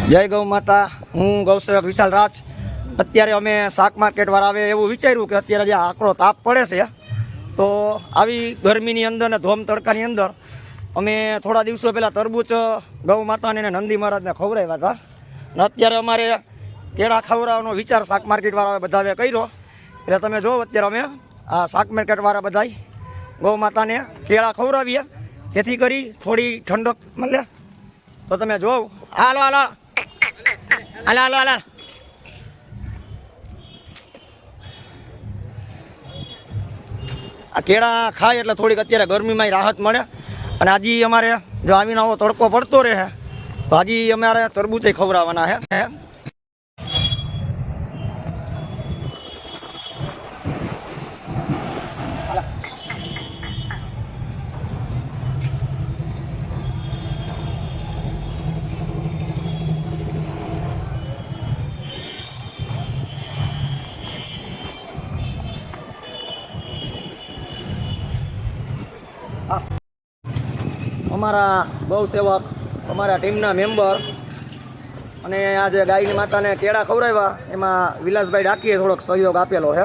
જય ગૌ માતા। હું ગૌસેવક વિશાલ રાજ। અત્યારે અમે શાક માર્કેટ વાળા આવે એવું વિચાર્યું કે અત્યારે જે આકરો તાપ પડે છે તો આવી ગરમીની અંદર ને ધોમ તડકાની અંદર અમે થોડા દિવસો પહેલાં તરબૂચ ગૌ માતાને અને નંદી મહારાજને ખવડાવ્યા હતા અને અત્યારે અમારે કેળા ખવડાવવાનો વિચાર શાક માર્કેટ વાળા બધાએ કર્યો। એટલે તમે જો અત્યારે અમે આ શાક માર્કેટ વાળા બધા ગૌ માતાને કેળા ખવડાવીએ જેથી કરી થોડી ઠંડક મળે। તો તમે જો હાલો હાલો હાલો હાલો હાલો આ કેળા ખાય એટલે થોડીક અત્યારે ગરમીમાં રાહત મળે। અને આજે અમારે જો આવીને આવો તડકો પડતો રહે તો આજે અમારે તરબૂચે ખવડાવવાના છે। અમારા ગૌ સેવક અમારા ટીમના મેમ્બર અને આ જે ગાયની માતાને કેળા ખવડાવ્યા એમાં વિલાસભાઈ ડાકીએ થોડોક સહયોગ આપેલો છે।